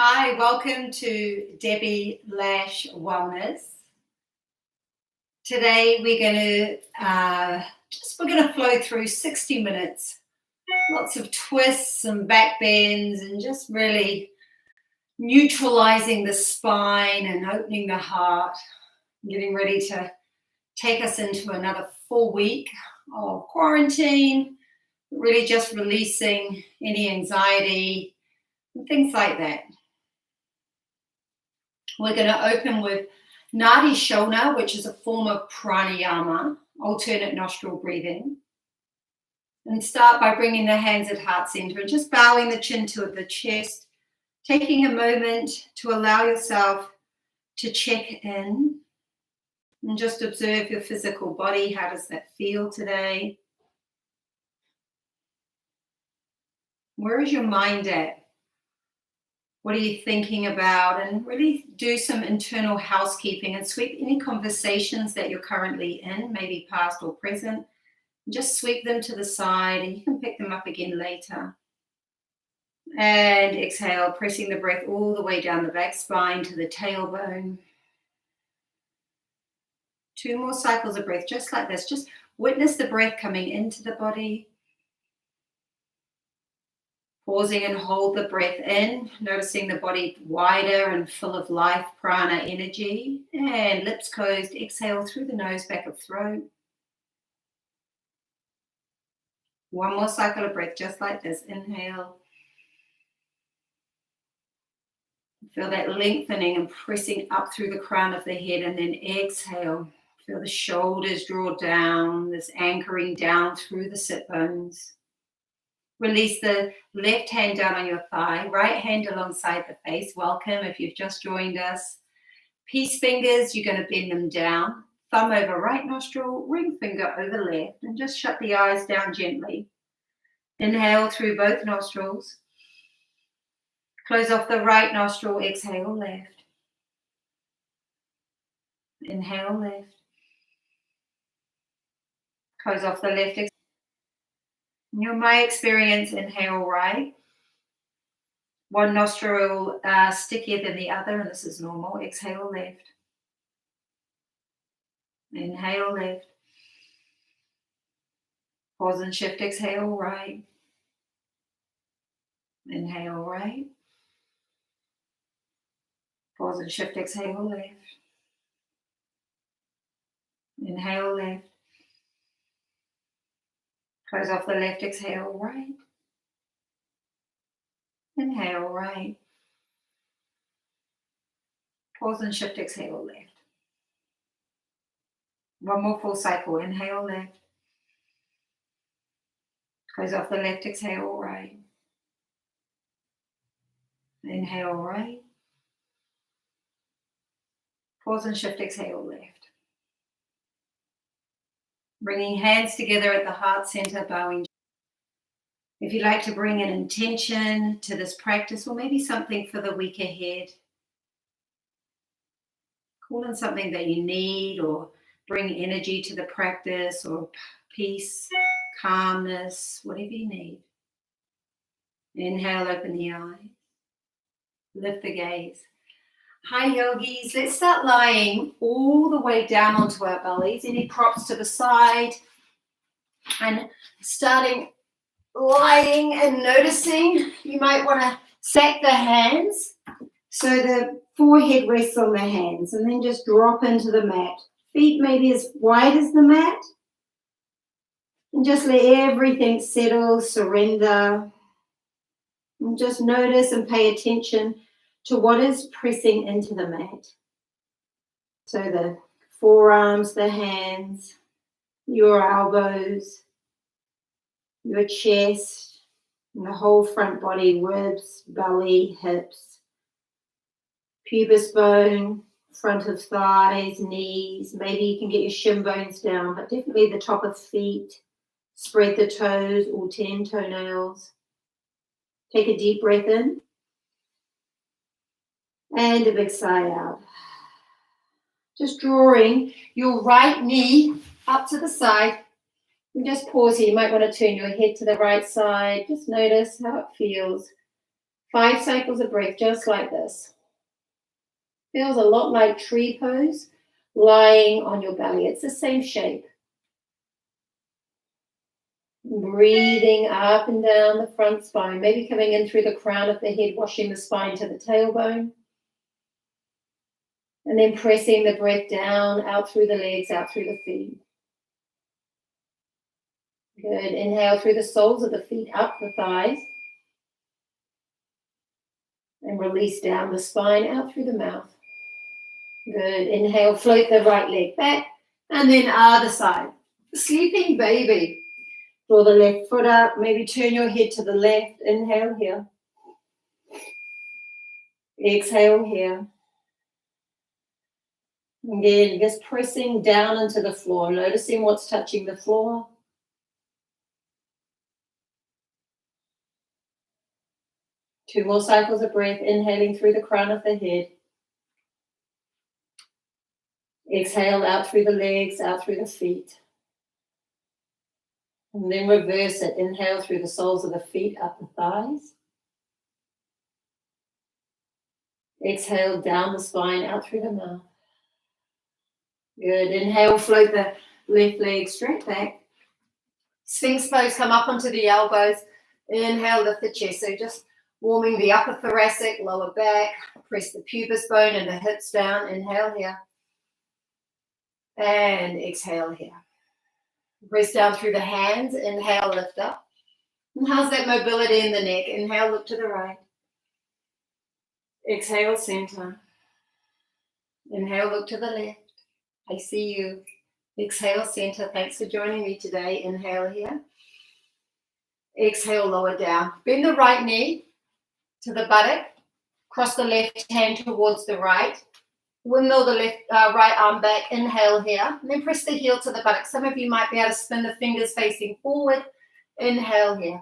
Hi, welcome to Debbie Lash Wellness. Today we're going to flow through 60 minutes, lots of twists and back bends, and just really neutralizing the spine and opening the heart, getting ready to take us into another full week of quarantine, really just releasing any anxiety and things like that. We're going to open with Nadi Shodhana, which is a form of pranayama, alternate nostril breathing. And start by bringing the hands at heart center and just bowing the chin to the chest, taking a moment to allow yourself to check in and just observe your physical body. How does that feel today? Where is your mind at? What are you thinking about? And really do some internal housekeeping and sweep any conversations that you're currently in, maybe past or present. Just sweep them to the side and you can pick them up again later. And exhale, pressing the breath all the way down the back spine to the tailbone. 2 more cycles of breath, just like this. Just witness the breath coming into the body. Pausing and hold the breath in, noticing the body wider and full of life, prana energy. And lips closed, exhale through the nose, back of throat. 1 more cycle of breath, just like this. Inhale. Feel that lengthening and pressing up through the crown of the head, and then exhale. Feel the shoulders draw down, this anchoring down through the sit bones. Release the left hand down on your thigh, right hand alongside the face. Welcome if you've just joined us. Peace fingers, you're going to bend them down. Thumb over right nostril, ring finger over left, and just shut the eyes down gently. Inhale through both nostrils. Close off the right nostril, exhale left. Inhale left. Close off the left. My experience, inhale right. 1 nostril stickier than the other, and this is normal. Exhale left. Inhale left. Pause and shift, exhale right. Inhale right. Pause and shift, exhale left. Inhale left. Close off the left, exhale right. Inhale right. Pause and shift, exhale left. 1 more full cycle, inhale left. Close off the left, exhale right. Inhale right. Pause and shift, exhale left. Bringing hands together at the heart center, bowing. If you'd like to bring an intention to this practice, or maybe something for the week ahead, call in something that you need, or bring energy to the practice, or peace, calmness, whatever you need. Inhale, open the eyes. Lift the gaze. Hi yogis, let's start lying all the way down onto our bellies. Any props to the side. And starting lying and noticing, you might want to stack the hands so the forehead rests on the hands, and then just drop into the mat. Feet maybe as wide as the mat. And just let everything settle, surrender. And just notice and pay attention to what is pressing into the mat. So the forearms, the hands, your elbows, your chest, and the whole front body, ribs, belly, hips, pubis bone, front of thighs, knees. Maybe you can get your shin bones down, but definitely the top of feet. Spread the toes, all 10 toenails. Take a deep breath in. And a big sigh out. Just drawing your right knee up to the side. And just pause here. You might want to turn your head to the right side. Just notice how it feels. 5 cycles of breath, just like this. Feels a lot like tree pose, lying on your belly. It's the same shape. Breathing up and down the front spine, maybe coming in through the crown of the head, washing the spine to the tailbone. And then pressing the breath down, out through the legs, out through the feet. Good. Inhale through the soles of the feet, up the thighs. And release down the spine, out through the mouth. Good. Inhale, float the right leg back. And then other side. Sleeping baby. Draw the left foot up. Maybe turn your head to the left. Inhale here. Exhale here. Again, just pressing down into the floor. Noticing what's touching the floor. Two more cycles of breath, inhaling through the crown of the head. Exhale out through the legs, out through the feet. And then reverse it. Inhale through the soles of the feet, up the thighs. Exhale down the spine, out through the mouth. Good. Inhale, float the left leg straight back. Sphinx pose, come up onto the elbows. Inhale, lift the chest. So just warming the upper thoracic, lower back. Press the pubis bone and the hips down. Inhale here. And exhale here. Press down through the hands. Inhale, lift up. And how's that mobility in the neck? Inhale, look to the right. Exhale, center. Inhale, look to the left. I see you. Exhale, center. Thanks for joining me today. Inhale here. Exhale, lower down. Bend the right knee to the buttock. Cross the left hand towards the right. Windmill the left right arm back. Inhale here. And then press the heel to the buttock. Some of you might be able to spin the fingers facing forward. Inhale here.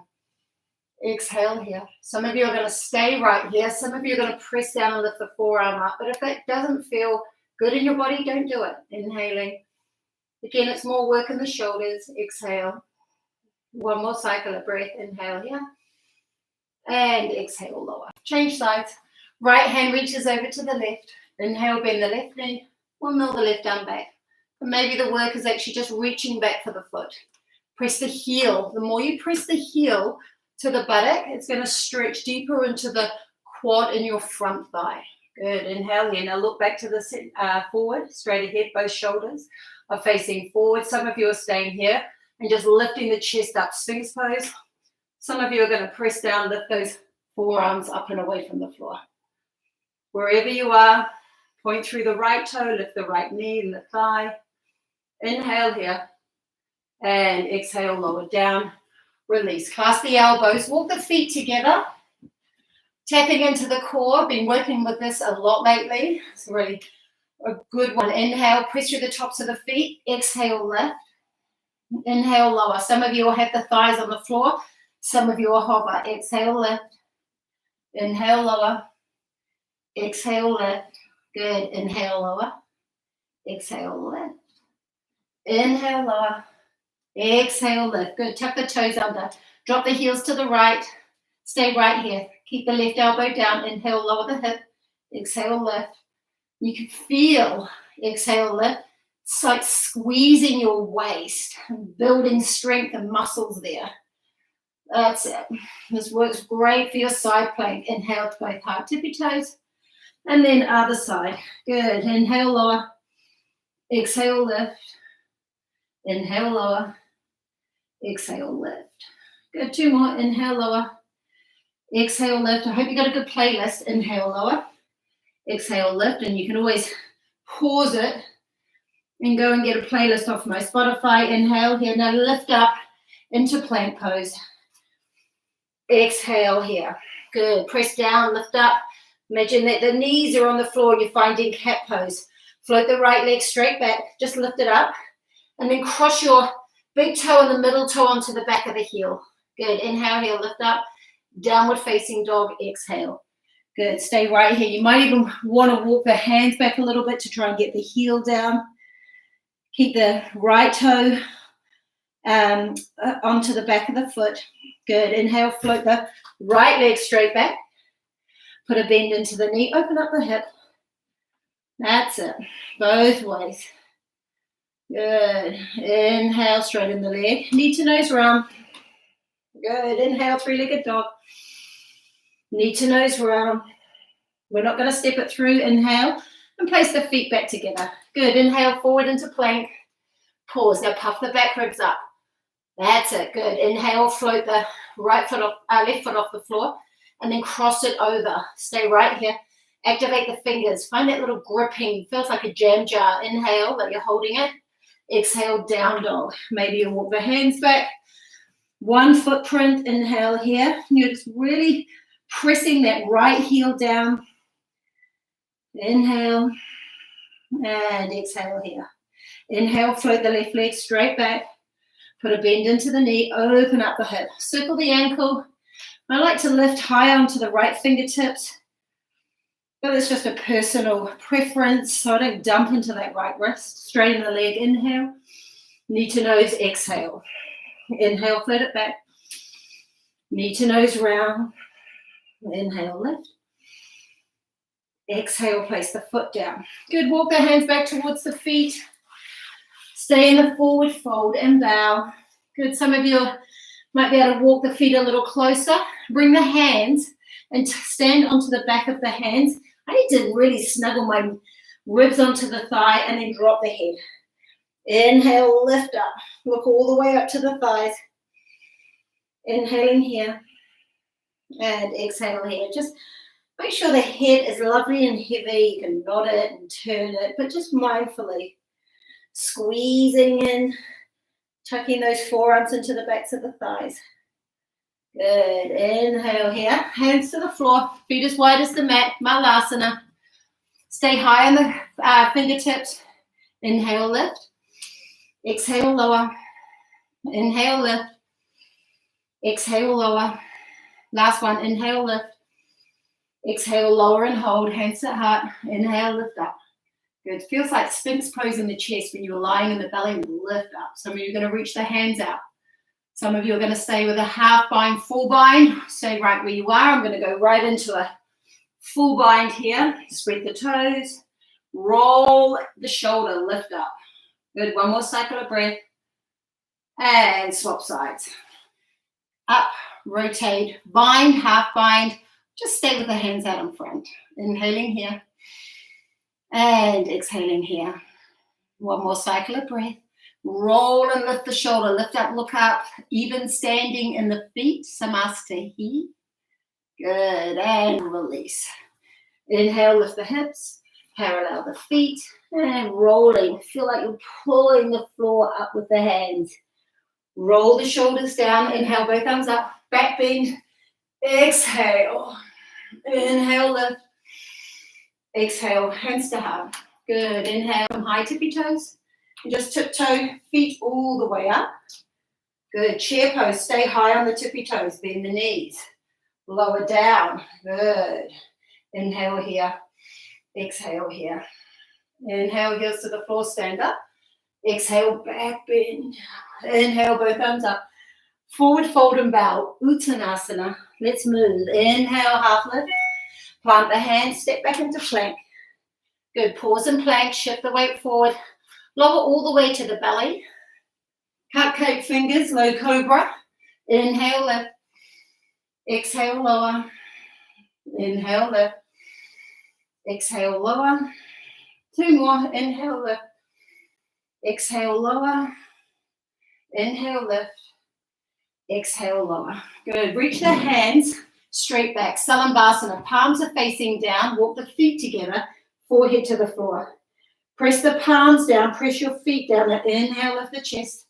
Exhale here. Some of you are going to stay right here. Some of you are going to press down and lift the forearm up. But if that doesn't feel good in your body, don't do it. Inhaling. Again, it's more work in the shoulders. Exhale. One more cycle of breath. Inhale here. And exhale, lower. Change sides. Right hand reaches over to the left. Inhale, bend the left knee. Windmill the left arm back. And maybe the work is actually just reaching back for the foot. Press the heel. The more you press the heel to the buttock, it's going to stretch deeper into the quad in your front thigh. Good. Inhale here. Now look back to the forward, straight ahead. Both shoulders are facing forward. Some of you are staying here and just lifting the chest up, Sphinx pose. Some of you are going to press down, lift those forearms up and away from the floor. Wherever you are, point through the right toe, lift the right knee, lift thigh. Inhale here. And exhale, lower down. Release. Clasp the elbows. Walk the feet together. Tapping into the core. Been working with this a lot lately. It's really a good one. Inhale, press through the tops of the feet. Exhale, lift. Inhale, lower. Some of you will have the thighs on the floor. Some of you will hover. Exhale, lift. Inhale, lower. Exhale, lift. Good. Inhale, lower. Exhale, lift. Inhale, lower. Exhale, lift. Good. Tuck the toes under. Drop the heels to the right. Stay right here. Keep the left elbow down. Inhale, lower the hip. Exhale, lift. You can feel, exhale, lift. It's like squeezing your waist and building strength and muscles there. That's it. This works great for your side plank. Inhale to both hard tippy toes. And then other side. Good. Inhale, lower. Exhale, lift. Inhale, lower. Exhale, lift. Good. Two more. Inhale, lower. Exhale, lift. I hope you got a good playlist. Inhale, lower. Exhale, lift. And you can always pause it and go and get a playlist off my Spotify. Inhale here. Now lift up into plank pose. Exhale here. Good. Press down, lift up. Imagine that the knees are on the floor and you're finding cat pose. Float the right leg straight back. Just lift it up. And then cross your big toe and the middle toe onto the back of the heel. Good. Inhale here. Lift up. Downward facing dog. Exhale. Good. Stay right here. You might even want to walk the hands back a little bit to try and get the heel down. Keep the right toe onto the back of the foot. Good. Inhale, float the right leg straight back. Put a bend into the knee, open up the hip. That's it, both ways. Good. Inhale, straighten the leg. Knee to nose round. Good. Inhale, three-legged dog. Knee to nose round. We're not going to step it through. Inhale and place the feet back together. Good. Inhale, forward into plank. Pause. Now puff the back ribs up. That's it. Good. Inhale, float the left foot off the floor, and then cross it over. Stay right here. Activate the fingers. Find that little gripping. Feels like a jam jar. Inhale, like you're holding it. Exhale, down dog. Maybe you walk the hands back. One footprint. Inhale here. You're just really pressing that right heel down. Inhale and exhale here. Inhale, float the left leg straight back. Put a bend into the knee, open up the hip. Circle the ankle. I like to lift high onto the right fingertips, but it's just a personal preference, so I don't dump into that right wrist. Straighten the leg, inhale. Knee to nose, exhale. Inhale, float it back. Knee to nose round. Inhale, lift. Exhale, place the foot down. Good, walk the hands back towards the feet. Stay in the forward fold and bow. Good, some of you might be able to walk the feet a little closer. Bring the hands and stand onto the back of the hands. I need to really snuggle my ribs onto the thigh and then drop the head. Inhale, lift up. Look all the way up to the thighs. Inhaling here and exhale here. Just make sure the head is lovely and heavy. You can nod it and turn it, but just mindfully squeezing in, tucking those forearms into the backs of the thighs. Good. Inhale here. Hands to the floor. Feet as wide as the mat. Malasana. Stay high on the fingertips. Inhale, lift. Exhale, lower. Inhale, lift. Exhale, lower. Last one. Inhale, lift. Exhale, lower and hold. Hands to heart. Inhale, lift up. Good. Feels like Sphinx pose in the chest when you were lying in the belly. Lift up. Some of you are going to reach the hands out. Some of you are going to stay with a half bind, full bind. Stay right where you are. I'm going to go right into a full bind here. Spread the toes. Roll the shoulder. Lift up. Good. One more cycle of breath. And swap sides. Up. Rotate. Bind. Half bind. Just stay with the hands out in front. Inhaling here. And exhaling here. One more cycle of breath. Roll and lift the shoulder. Lift up, look up. Even standing in the feet. Samastahi. Good. And release. Inhale, lift the hips. Parallel the feet. And rolling. Feel like you're pulling the floor up with the hands. Roll the shoulders down. Inhale, both arms up. Back bend. Exhale. Inhale, lift. Exhale, hands to heart. Good. Inhale, high tippy toes. And just tiptoe, feet all the way up. Good. Chair pose. Stay high on the tippy toes. Bend the knees. Lower down. Good. Inhale here. Exhale here. Inhale, heels to the floor. Stand up. Exhale, back bend. Inhale, both arms up. Forward fold and bow. Uttanasana. Let's move. Inhale, half lift. Plant the hands. Step back into plank. Good. Pause and plank. Shift the weight forward. Lower all the way to the belly. Cupcake fingers. Low cobra. Inhale, lift. Exhale, lower. Inhale, lift. Exhale, lower. Two more. Inhale, lift. Exhale, lower. Inhale, lift. Exhale, lower. Good. Reach the hands straight back. Salamvasana. Palms are facing down. Walk the feet together. Forehead to the floor. Press the palms down. Press your feet down. Inhale, lift the chest.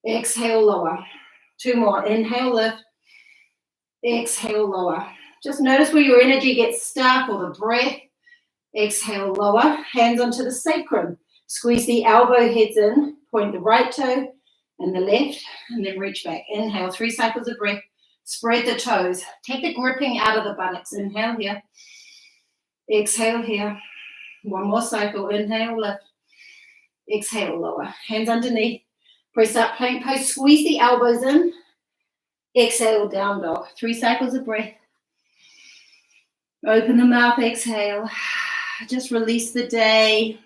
Exhale, lower. Two more. Inhale, lift. Exhale, lower. Just notice where your energy gets stuck or the breath. Exhale, lower. Hands onto the sacrum. Squeeze the elbow heads in. Point the right toe and the left, and then reach back. Inhale, 3 cycles of breath. Spread the toes. Take the gripping out of the buttocks. Inhale here. Exhale here. One more cycle. Inhale, lift. Exhale, lower. Hands underneath. Press up, plank pose. Squeeze the elbows in. Exhale, down dog. 3 cycles of breath. Open the mouth, exhale. Just release the day.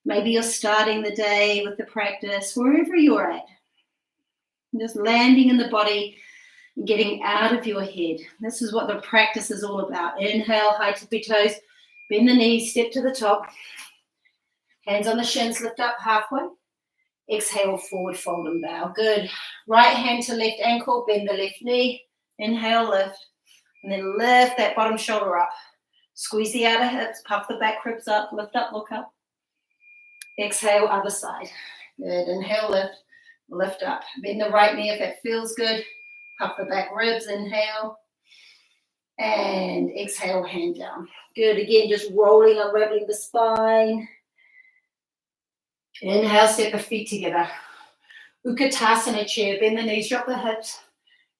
Maybe you're starting the day with the practice, wherever you're at. Just landing in the body, getting out of your head. This is what the practice is all about. Inhale, high tippy toes, bend the knees, step to the top. Hands on the shins, lift up halfway. Exhale, forward fold and bow. Good. Right hand to left ankle, bend the left knee. Inhale, lift. And then lift that bottom shoulder up. Squeeze the outer hips, puff the back ribs up, lift up, look up. Exhale, other side. Good. Inhale, lift. Lift up. Bend the right knee if that feels good. Puff the back ribs. Inhale. And exhale, hand down. Good. Again, just rolling, unraveling the spine. Inhale, step the feet together. Utkatasana chair. Bend the knees, drop the hips.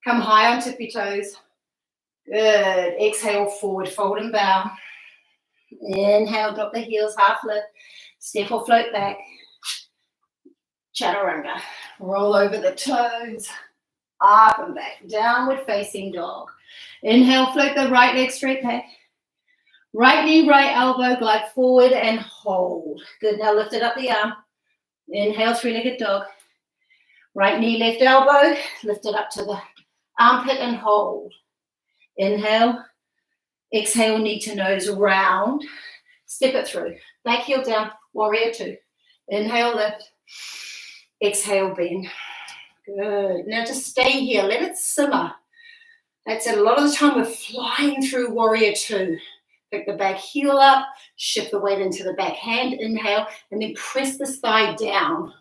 Come high on tippy toes. Good. Exhale, forward fold and bow. Inhale, drop the heels, half lift. Step or float back. Chaturanga. Roll over the toes. Up and back. Downward facing dog. Inhale, float the right leg straight back. Right knee, right elbow, glide forward and hold. Good. Now lift it up the arm. Inhale, three-legged dog. Right knee, left elbow. Lift it up to the armpit and hold. Inhale. Exhale, knee to nose, round. Step it through. Back heel down, warrior two. Inhale, lift. Exhale, bend. Good. Now just stay here. Let it simmer. That's it. A lot of the time we're flying through warrior two. Pick the back heel up. Shift the weight into the back hand. Inhale. And then press this thigh down.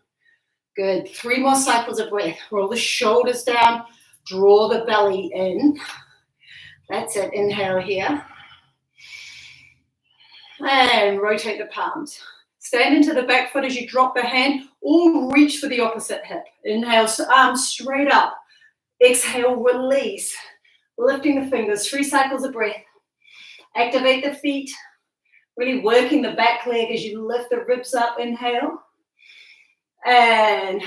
Good. 3 more cycles of breath. Roll the shoulders down. Draw the belly in. That's it. Inhale here. And rotate the palms. Stand into the back foot as you drop the hand, or reach for the opposite hip. Inhale, arms straight up. Exhale, release. Lifting the fingers, 3 cycles of breath. Activate the feet. Really working the back leg as you lift the ribs up. Inhale. And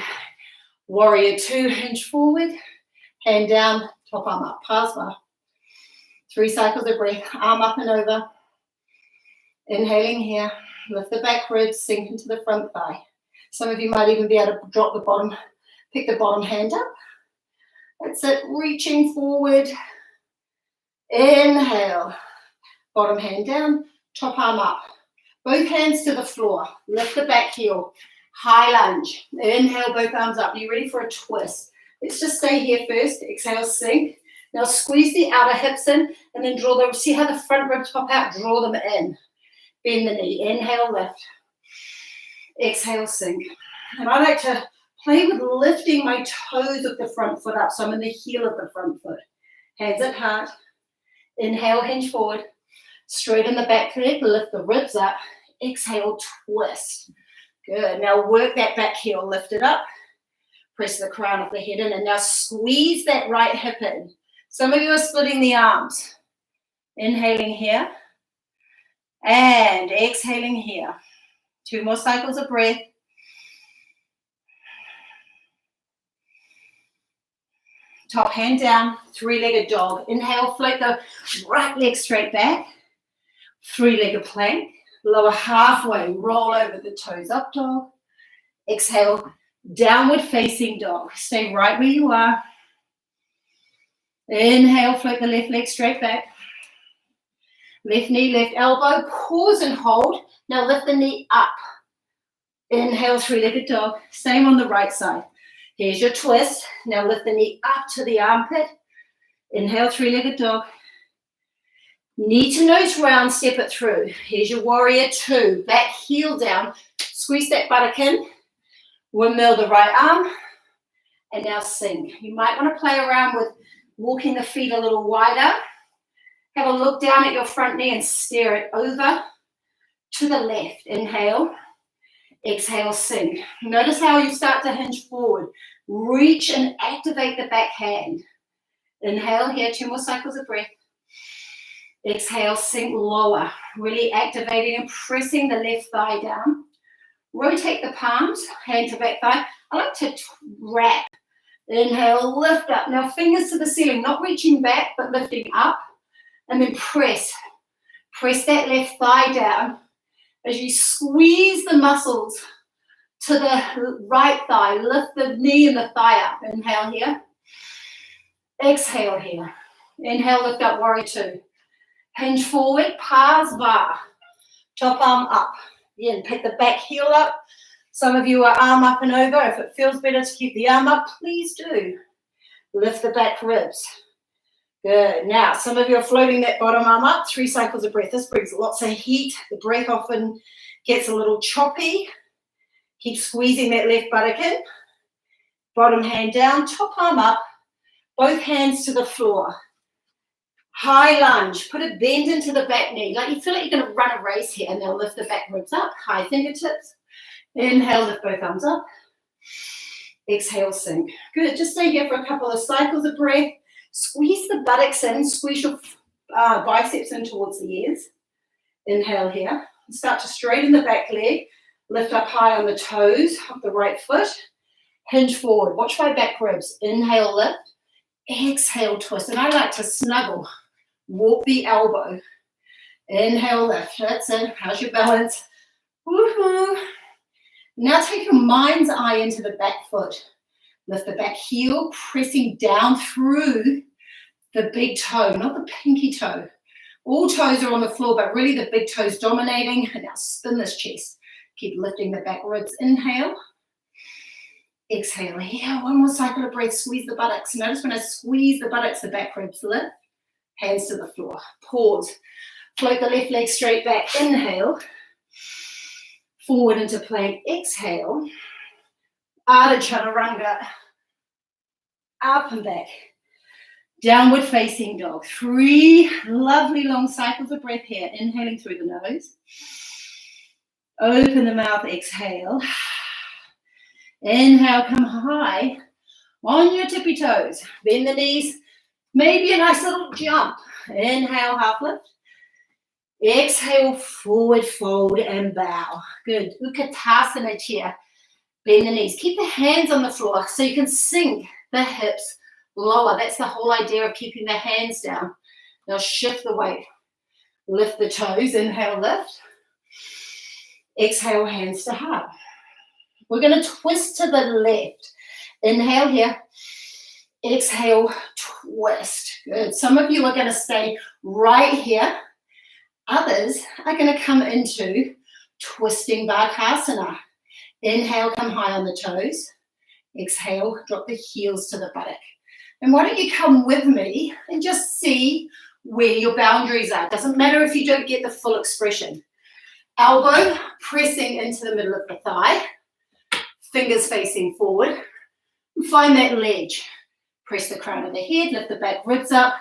warrior two, hinge forward. Hand down, top arm up, Pasva. 3 cycles of breath, arm up and over. Inhaling here. Lift the back ribs, sink into the front thigh. Some of you might even be able to drop the bottom, pick the bottom hand up. That's it, reaching forward. Inhale. Bottom hand down, top arm up. Both hands to the floor. Lift the back heel. High lunge. Inhale, both arms up. You ready for a twist? Let's just stay here first. Exhale, sink. Now squeeze the outer hips in and then draw them. See how the front ribs pop out? Draw them in. Bend the knee. Inhale, lift. Exhale, sink. And I like to play with lifting my toes of the front foot up. So I'm in the heel of the front foot. Hands at heart. Inhale, hinge forward. Straighten the back leg. Lift the ribs up. Exhale, twist. Good. Now work that back heel. Lift it up. Press the crown of the head in. And now squeeze that right hip in. Some of you are splitting the arms. Inhaling here. And exhaling here. 2 more cycles of breath. Top hand down, 3-legged dog. Inhale, float the right leg straight back. 3-legged plank. Lower halfway, roll over the toes up dog. Exhale, downward facing dog. Stay right where you are. Inhale, float the left leg straight back. Left knee, left elbow, pause and hold. Now lift the knee up. Inhale, 3-legged dog. Same on the right side. Here's your twist. Now lift the knee up to the armpit. Inhale, 3-legged dog. Knee to nose round, step it through. Here's your warrior two. Back heel down. Squeeze that buttock in. Windmill the right arm. And now sink. You might want to play around with walking the feet a little wider. Have a look down at your front knee and steer it over to the left. Inhale. Exhale, sink. Notice how you start to hinge forward. Reach and activate the back hand. Inhale here, 2 more cycles of breath. Exhale, sink lower. Really activating and pressing the left thigh down. Rotate the palms, hand to back thigh. I like to wrap. Inhale, lift up. Now fingers to the ceiling, not reaching back, but lifting up. And then press. Press that left thigh down as you squeeze the muscles to the right thigh. Lift the knee and the thigh up. Inhale here. Exhale here. Inhale, lift up, warrior two. Hinge forward, Parsva. Top arm up. Again, pick the back heel up. Some of you are arm up and over. If it feels better to keep the arm up, please do. Lift the back ribs. Good. Now, some of you are floating that bottom arm up. 3 cycles of breath. This brings lots of heat. The breath often gets a little choppy. Keep squeezing that left buttock in. Bottom hand down, top arm up. Both hands to the floor. High lunge. Put a bend into the back knee. Like you feel like you're going to run a race here. And then lift the back ribs up. High fingertips. Inhale, lift both arms up. Exhale, sink. Good. Just stay here for a couple of cycles of breath. Squeeze the buttocks in. Squeeze your biceps in towards the ears. Inhale here. Start to straighten the back leg. Lift up high on the toes of the right foot. Hinge forward. Watch my back ribs. Inhale, lift. Exhale, twist. And I like to snuggle. Walk the elbow. Inhale, lift. That's it. How's your balance? Woohoo. Now take your mind's eye into the back foot. Lift the back heel, pressing down through the big toe, not the pinky toe. All toes are on the floor, but really the big toe's dominating. And now spin this chest. Keep lifting the back ribs. Inhale. Exhale. Here, one more cycle of breath. Squeeze the buttocks. Notice when I squeeze the buttocks, the back ribs lift. Hands to the floor. Pause. Float the left leg straight back. Inhale. Forward into plank. Exhale. Ardha Chaturanga. Up and back. Downward facing dog. 3 lovely long cycles of breath here. Inhaling through the nose. Open the mouth. Exhale. Inhale, come high on your tippy toes. Bend the knees. Maybe a nice little jump. Inhale, half lift. Exhale, forward fold and bow. Good. Utkatasana chair. Bend the knees. Keep the hands on the floor so you can sink the hips lower. That's the whole idea of keeping the hands down. Now shift the weight. Lift the toes. Inhale, lift. Exhale, hands to heart. We're going to twist to the left. Inhale here. Exhale, twist. Good. Some of you are going to stay right here. Others are going to come into twisting Bhaktasana. Inhale, come high on the toes. Exhale, drop the heels to the buttock. And why don't you come with me and just see where your boundaries are. Doesn't matter if you don't get the full expression. Elbow pressing into the middle of the thigh. Fingers facing forward. Find that ledge. Press the crown of the head, lift the back ribs up,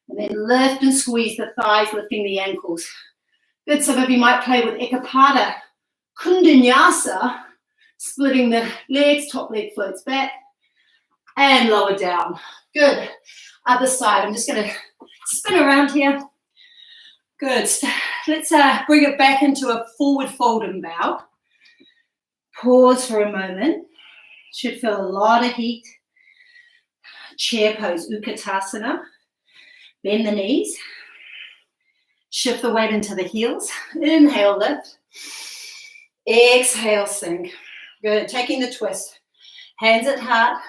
and then lift and squeeze the thighs, lifting the ankles. Good. Some of you might play with Eka Pada Koundinyasana, splitting the legs, top leg floats back, and lower down. Good. Other side. I'm just going to spin around here. Good. Let's bring it back into a forward fold and bow. Pause for a moment. Should feel a lot of heat. Chair pose, Utkatasana. Bend the knees. Shift the weight into the heels. Inhale, lift. Exhale, sink. Good. Taking the twist. Hands at heart.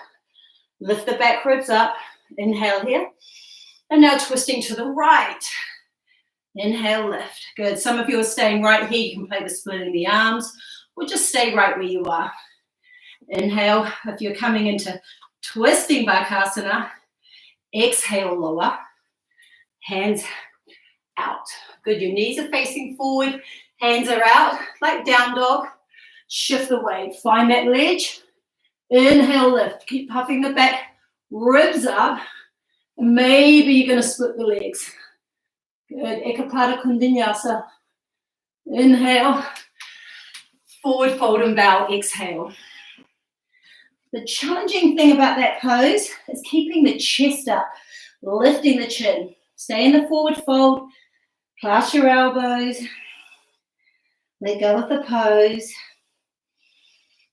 Lift the back ribs up. Inhale here. And now twisting to the right. Inhale, lift. Good. Some of you are staying right here. You can play with splitting the arms or just stay right where you are. Inhale. If you're coming into twisting Bhaktasana, exhale, lower. Hands out. Good. Your knees are facing forward. Hands are out like down dog. Shift the weight. Find that ledge. Inhale, lift. Keep puffing the back ribs up. Maybe you're going to split the legs. Good. Eka Pada Koundinyasana. Inhale. Forward fold and bow. Exhale. The challenging thing about that pose is keeping the chest up, lifting the chin. Stay in the forward fold. Clasp your elbows. Let go of the pose.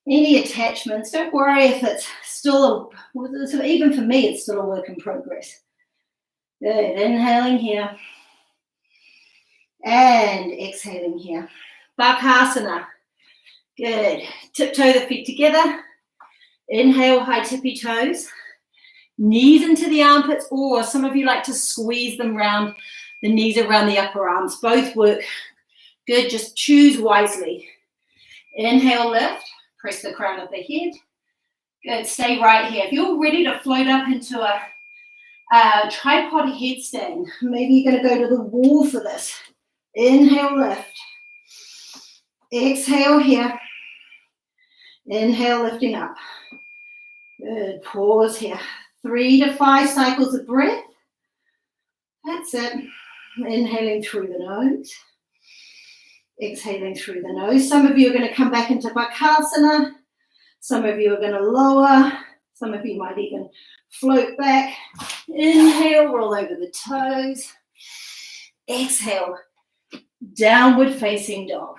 Any attachments, don't worry if it's still, even for me, it's still a work in progress. Good. Inhaling here. And exhaling here. Bhaktasana. Good. Tiptoe the feet together. Inhale, high tippy toes. Knees into the armpits, or some of you like to squeeze them round the knees around the upper arms. Both work. Good. Just choose wisely. Inhale, lift. Press the crown of the head. Good. Stay right here. If you're ready to float up into a tripod headstand, maybe you're going to go to the wall for this. Inhale, lift. Exhale here. Inhale, lifting up. Good. Pause here. 3 to 5 cycles of breath. That's it. Inhaling through the nose. Exhaling through the nose. Some of you are going to come back into Bhaktasana. Some of you are going to lower. Some of you might even float back. Inhale, roll over the toes. Exhale, downward facing dog.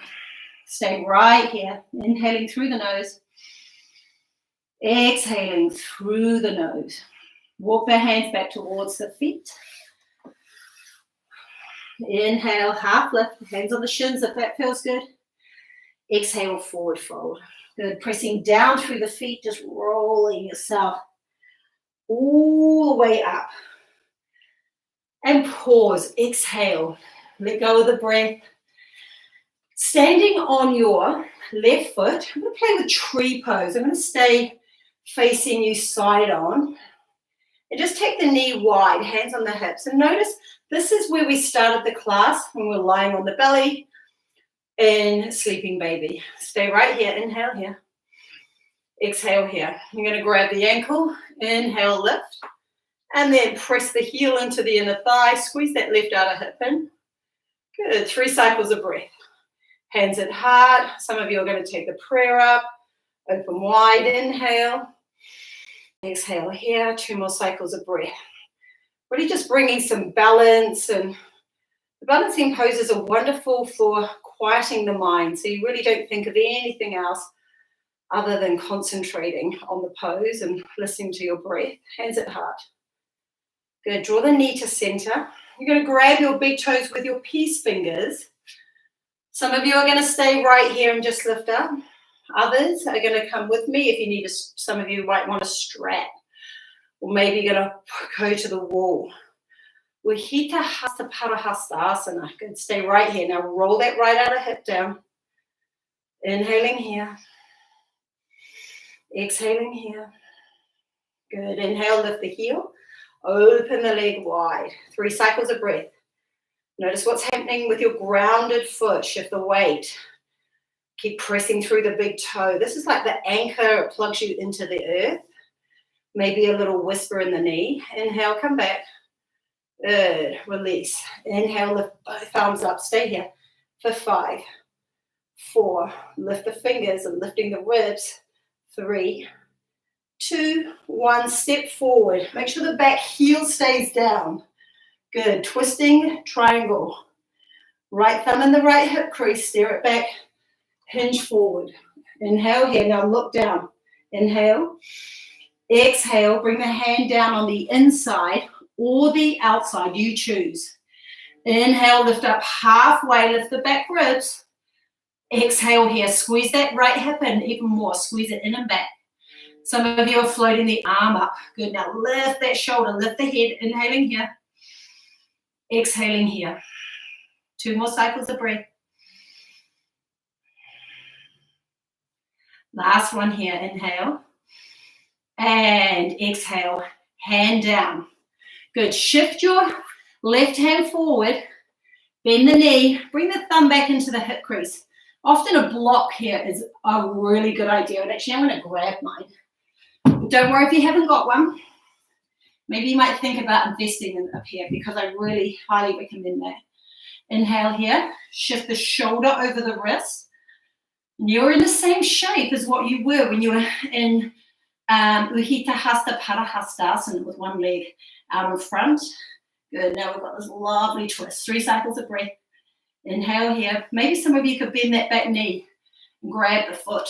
Stay right here. Inhaling through the nose. Exhaling through the nose. Walk the hands back towards the feet. Inhale, half lift, hands on the shins if that feels good. Exhale, forward fold. Good. Pressing down through the feet, just rolling yourself all the way up. And pause. Exhale. Let go of the breath. Standing on your left foot, I'm going to play with tree pose. I'm going to stay facing you side on. And just take the knee wide, hands on the hips. And notice this is where we started the class when we're lying on the belly in sleeping baby. Stay right here. Inhale here. Exhale here. You're going to grab the ankle. Inhale, lift. And then press the heel into the inner thigh. Squeeze that left outer hip in. Good. 3 cycles of breath. Hands at heart. Some of you are going to take the prayer up. Open wide. Inhale. Exhale here. 2 more cycles of breath. Really just bringing some balance. And the balancing poses are wonderful for quieting the mind. So you really don't think of anything else other than concentrating on the pose and listening to your breath. Hands at heart. Good. Draw the knee to center. You're going to grab your big toes with your peace fingers. Some of you are going to stay right here and just lift up. Others are going to come with me if you need some of you might want a strap. Or maybe you're going to go to the wall. Vinyasa Flow. Good. Stay right here. Now roll that right outer hip down. Inhaling here. Exhaling here. Good. Inhale, lift the heel. Open the leg wide. 3 cycles of breath. Notice what's happening with your grounded foot. Shift the weight. Keep pressing through the big toe. This is like the anchor. It plugs you into the earth. Maybe a little whisper in the knee. Inhale, come back. Good. Release. Inhale, lift both arms up. Stay here for 5, 4. Lift the fingers and lifting the ribs. 3, 2, 1. Step forward. Make sure the back heel stays down. Good. Twisting triangle. Right thumb in the right hip crease. Steer it back. Hinge forward. Inhale here. Now look down. Inhale. Exhale. Bring the hand down on the inside or the outside. You choose. Inhale. Lift up halfway. Lift the back ribs. Exhale here. Squeeze that right hip in even more. Squeeze it in and back. Some of you are floating the arm up. Good. Now lift that shoulder. Lift the head. Inhaling here. Exhaling here. 2 more cycles of breath. Last one here. Inhale. And exhale. Hand down. Good. Shift your left hand forward. Bend the knee. Bring the thumb back into the hip crease. Often a block here is a really good idea. And actually, I'm going to grab mine. Don't worry if you haven't got one. Maybe you might think about investing in up here because I really highly recommend that. Inhale here. Shift the shoulder over the wrist. And you're in the same shape as what you were when you were in Untitled Chapter with one leg out in front. Good. Now we've got this lovely twist. 3 cycles of breath. Inhale here. Maybe some of you could bend that back knee and grab the foot.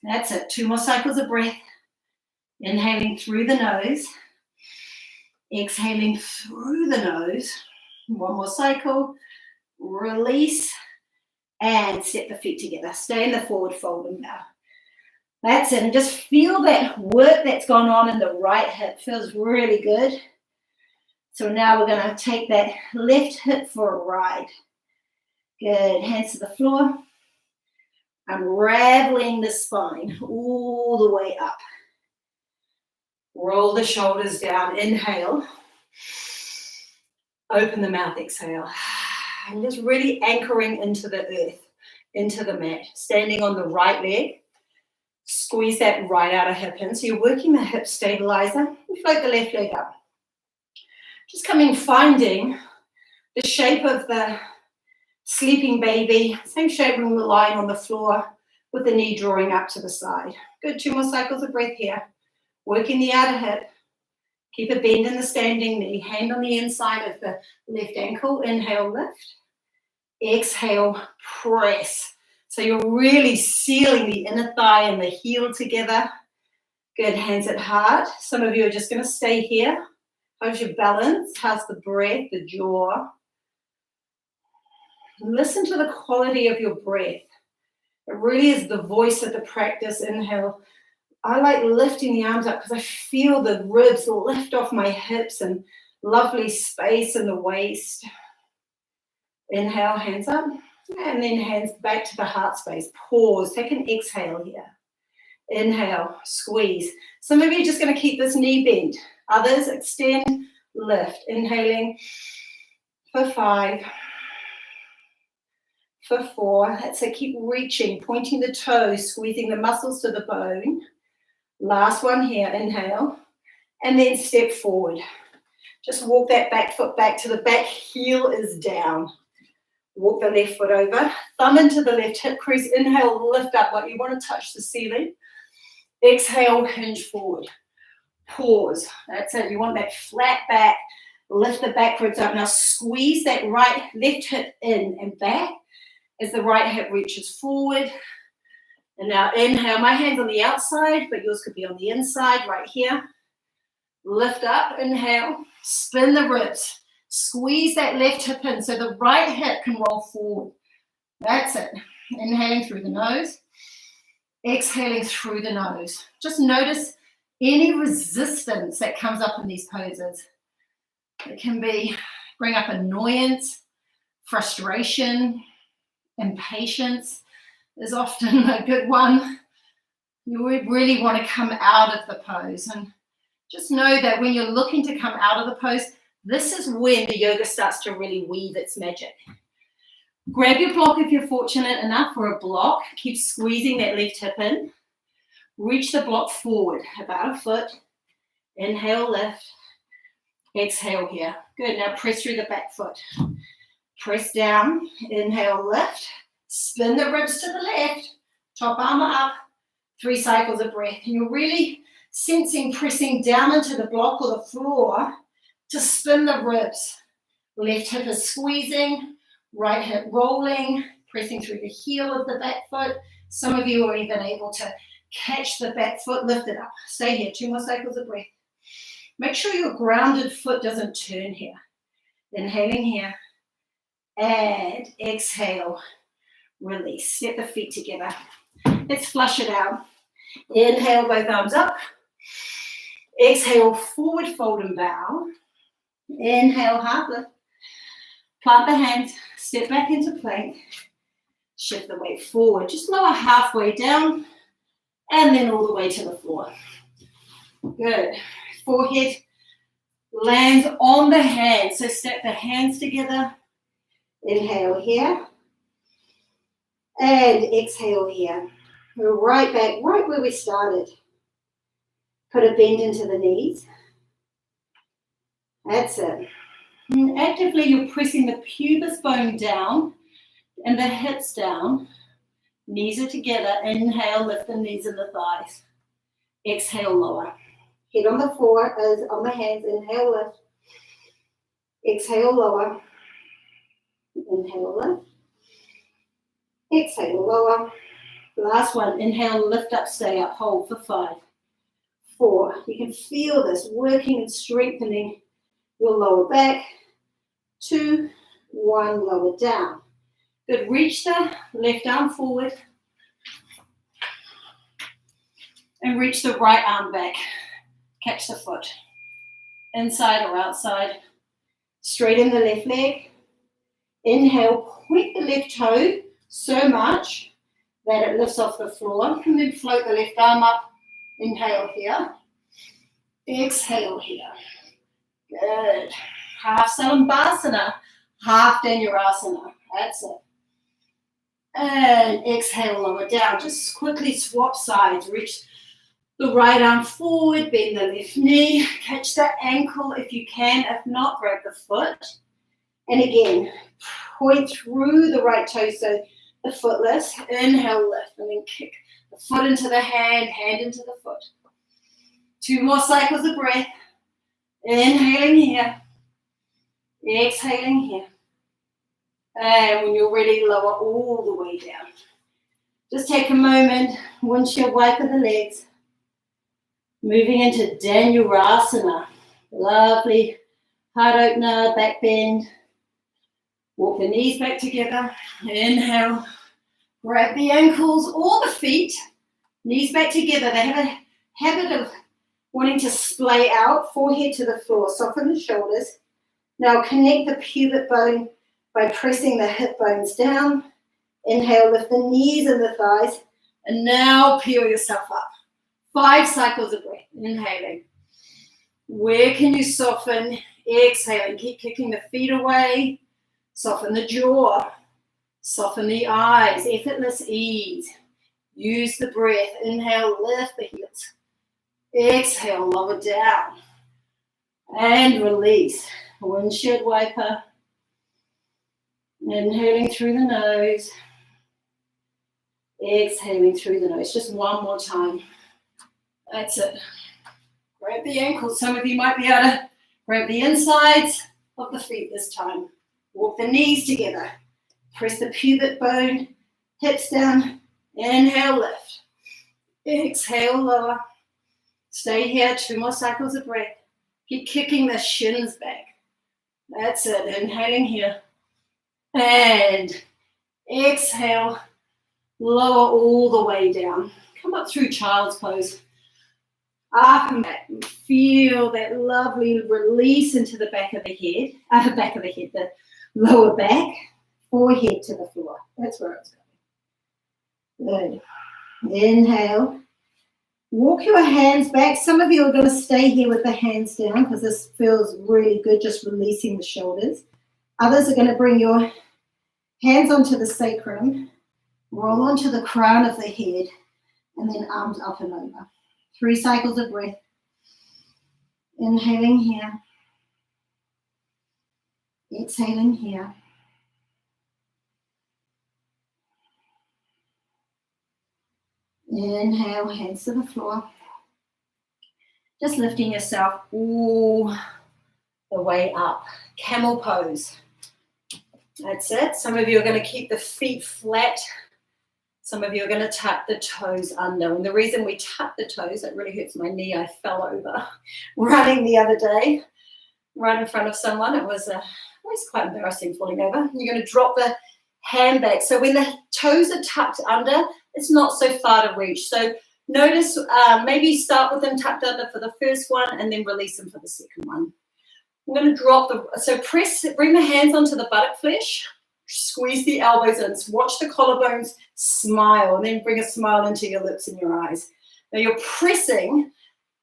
That's it. 2 more cycles of breath. Inhaling through the nose. Exhaling through the nose. 1 more cycle. release, and step the feet together. Stay in the forward fold now. That's it. And just feel that work that's gone on in the right hip. Feels really good. So now we're going to take that left hip for a ride. Good. Hands to the floor. Unraveling the spine all the way up. Roll the shoulders down. Inhale. Open the mouth. Exhale. And just really anchoring into the earth, into the mat. Standing on the right leg. Squeeze that right outer hip in. So you're working the hip stabilizer. And float the left leg up. Just finding the shape of the sleeping baby. Same shape when we're lying on the floor with the knee drawing up to the side. Good, 2 more cycles of breath here. Working the outer hip. Keep a bend in the standing knee. Hand on the inside of the left ankle. Inhale, lift. Exhale, press. So you're really sealing the inner thigh and the heel together. Good, hands at heart. Some of you are just going to stay here. How's your balance? How's the breath, the jaw? Listen to the quality of your breath. It really is the voice of the practice. Inhale. I like lifting the arms up because I feel the ribs lift off my hips and lovely space in the waist. Inhale, hands up. And then hands back to the heart space. Pause. Take an exhale here. Inhale, squeeze. Some of you are just going to keep this knee bent. Others, extend, lift. Inhaling for 5, for 4. That's it. Keep reaching, pointing the toes, squeezing the muscles to the bone. Last one here. Inhale. And then step forward. Just walk that back foot back to the back. Heel is down. Walk the left foot over. Thumb into the left hip crease. Inhale, lift up like you want to touch the ceiling. Exhale, hinge forward. Pause. That's it. You want that flat back. Lift the back ribs up. Now squeeze that left hip in and back as the right hip reaches forward. And now inhale. My hand's on the outside, but yours could be on the inside right here. Lift up. Inhale. Spin the ribs. Squeeze that left hip in so the right hip can roll forward. That's it. Inhaling through the nose. Exhaling through the nose. Just notice any resistance that comes up in these poses. It can bring up annoyance, frustration, impatience is often a good one. You really want to come out of the pose. And just know that when you're looking to come out of the pose, this is when the yoga starts to really weave its magic. Grab your block if you're fortunate enough for a block. Keep squeezing that left hip in. Reach the block forward, about a foot. Inhale, lift. Exhale here. Good. Now press through the back foot. Press down. Inhale, lift. Spin the ribs to the left. Top arm up. 3 cycles of breath. And you're really sensing pressing down into the block or the floor to spin the ribs. Left hip is squeezing. Right hip rolling. Pressing through the heel of the back foot. Some of you are even able to catch the back foot, lift it up. Stay here, 2 more cycles of breath. Make sure your grounded foot doesn't turn here. Inhaling here. And exhale. Release. Step the feet together. Let's flush it out. Inhale, both arms up. Exhale, forward fold and bow. Inhale, half lift. Plant the hands. Step back into plank. Shift the weight forward. Just lower halfway down. And then all the way to the floor. Good. Forehead lands on the hands. So step the hands together. Inhale here. And exhale here. We're right back, right where we started. Put a bend into the knees. That's it. And actively you're pressing the pubis bone down and the hips down. Knees are together. Inhale, lift the knees and the thighs. Exhale, lower. Head on the floor, on the hands. Inhale, lift. Exhale, lower. Inhale, lift. Exhale, lower. Last one. Inhale, lift up, stay up. Hold for 5, 4. You can feel this working and strengthening your lower back. 2, one, lower down. Good, reach the left arm forward and reach the right arm back. Catch the foot, inside or outside. Straighten the left leg. Inhale, point the left toe so much that it lifts off the floor, and then float the left arm up. Inhale here. Exhale here. Good. Half Symbolizes, half Danurasana. That's it. And exhale, lower down. Just quickly swap sides. Reach the right arm forward, bend the left knee, catch the ankle if you can. If not, grab the foot. And again, point through the right toe so the foot lifts. Inhale, lift, and then kick the foot into the hand, hand into the foot. 2 more cycles of breath. Inhaling here. Exhaling here. And when you're ready, lower all the way down. Just take a moment, windshield wiper the legs. Moving into Danurasana. Lovely heart opener, back bend. Walk the knees back together. Inhale. Grab the ankles or the feet. Knees back together. They have a habit of wanting to splay out. Forehead to the floor. Soften the shoulders. Now connect the pubic bone by pressing the hip bones down. Inhale, lift the knees and the thighs. And now peel yourself up. 5 cycles of breath. Inhaling. Where can you soften? Exhaling. Keep kicking the feet away. Soften the jaw. Soften the eyes. Effortless ease. Use the breath. Inhale, lift the heels. Exhale, lower down. And release. Windshield wiper. Inhaling through the nose. Exhaling through the nose. Just one more time. That's it. Grab the ankles. Some of you might be able to grab the insides of the feet this time. Walk the knees together. Press the pubic bone, hips down. Inhale, lift. Exhale, lower. Stay here. 2 more cycles of breath. Keep kicking the shins back. That's it. Inhaling here. And exhale. Lower all the way down. Come up through child's pose. Up and back. Feel that lovely release into the back of the head. The lower back. Forehead to the floor. That's where it's going. Good. Inhale. Walk your hands back. Some of you are going to stay here with the hands down because this feels really good, just releasing the shoulders. Others are going to bring your hands onto the sacrum, roll onto the crown of the head, and then arms up and over. 3 cycles of breath. Inhaling here. Exhaling here. Inhale, hands to the floor. Just lifting yourself all the way up. Camel pose. That's it. Some of you are going to keep the feet flat. Some of you are going to tuck the toes under. And the reason we tuck the toes, it really hurts my knee. I fell over running the other day, right in front of someone. It was quite embarrassing falling over. You're going to drop the hand back. So when the toes are tucked under, it's not so far to reach. So notice, maybe start with them tucked under for the first one and then release them for the second one. I'm going to drop bring the hands onto the buttock flesh, squeeze the elbows in, watch the collarbones, smile, and then bring a smile into your lips and your eyes. Now you're pressing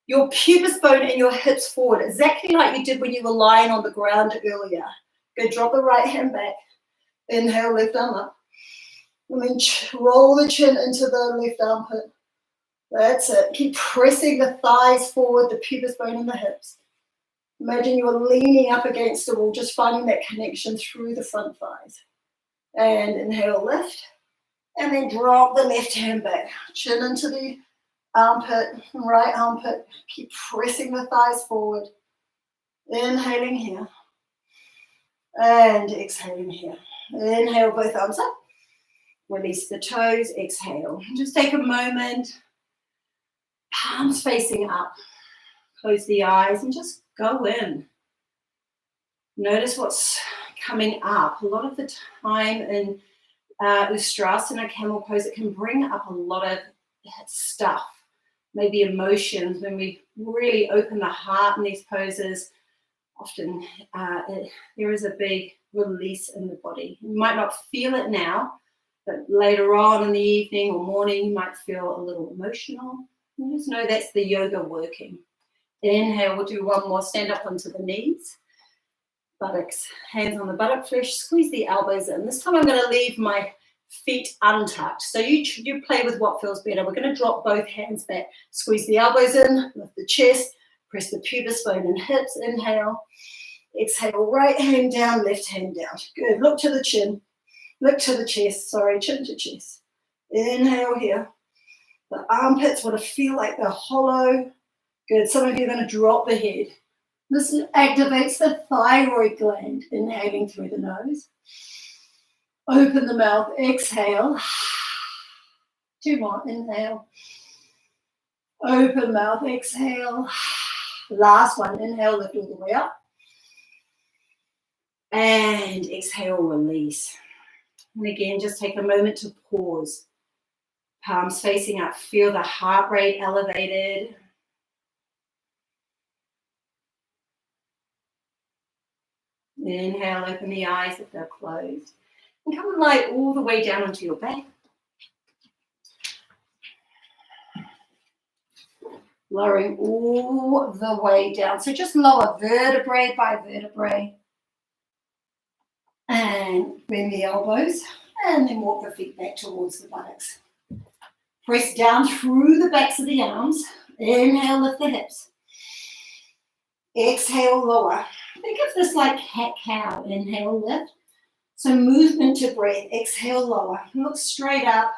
your pubis bone and your hips forward, exactly like you did when you were lying on the ground earlier. Go drop the right hand back. Inhale, left arm up. And then roll the chin into the left armpit. That's it. Keep pressing the thighs forward, the pubis bone and the hips. Imagine you're leaning up against a wall, just finding that connection through the front thighs. And inhale, lift. And then drop the left hand back. Chin into the armpit, right armpit. Keep pressing the thighs forward. Inhaling here. And exhaling here. Inhale, both arms up. Release the toes, exhale. Just take a moment. Palms facing up. Close the eyes and just go in. Notice what's coming up. A lot of the time in Ustrasana, camel pose, it can bring up a lot of stuff, maybe emotions. When we really open the heart in these poses, often there is a big release in the body. You might not feel it now, but later on in the evening or morning, you might feel a little emotional. You just know that's the yoga working. Inhale, we'll do one more. Stand up onto the knees. Buttocks, hands on the buttock flesh. Squeeze the elbows in. This time I'm going to leave my feet untucked. So you play with what feels better. We're going to drop both hands back. Squeeze the elbows in, lift the chest, press the pubis bone and hips. Inhale. Exhale, right hand down, left hand down. Good. Look to the chin. Look to the chest. Sorry, chin to chest. Inhale here. The armpits want to feel like they're hollow. Good. Some of you are going to drop the head. This activates the thyroid gland. Inhaling through the nose. Open the mouth. Exhale. 2 more. Inhale. Open mouth. Exhale. Last one. Inhale. Lift all the way up. And exhale. Release. And again, just take a moment to pause. Palms facing up. Feel the heart rate elevated. Inhale, open the eyes if they're closed. And come and lie all the way down onto your back. Lowering all the way down. So just lower vertebrae by vertebrae. And bend the elbows. And then walk the feet back towards the buttocks. Press down through the backs of the arms. Inhale, lift the hips. Exhale, lower. Think of this like cat-cow. Inhale, lift. So movement to breath. Exhale, lower. Look straight up.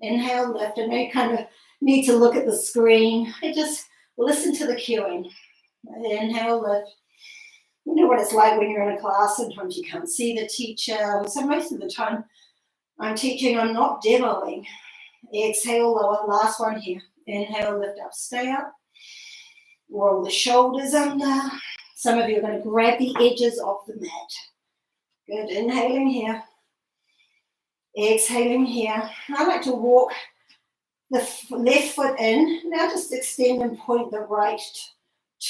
Inhale, lift. And you kind of need to look at the screen. And just listen to the cueing. Inhale, lift. You know what it's like when you're in a class. Sometimes you can't see the teacher. So most of the time I'm teaching, I'm not demoing. Exhale, lower. Last one here. Inhale, lift up. Stay up. Roll the shoulders under. Some of you are going to grab the edges of the mat. Good. Inhaling here. Exhaling here. I like to walk the left foot in. Now just extend and point the right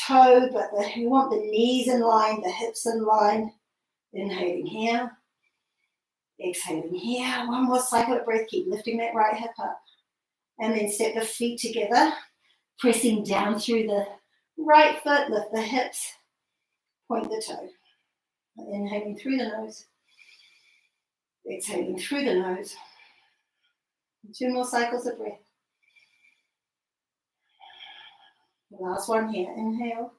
toe, but you want the knees in line, the hips in line. Inhaling here. Exhaling here. One more cycle of breath. Keep lifting that right hip up. And then step the feet together, pressing down through the right foot. Lift the hips. Point the toe. Inhaling through the nose. Exhaling through the nose. 2 more cycles of breath. The last one here. Inhale.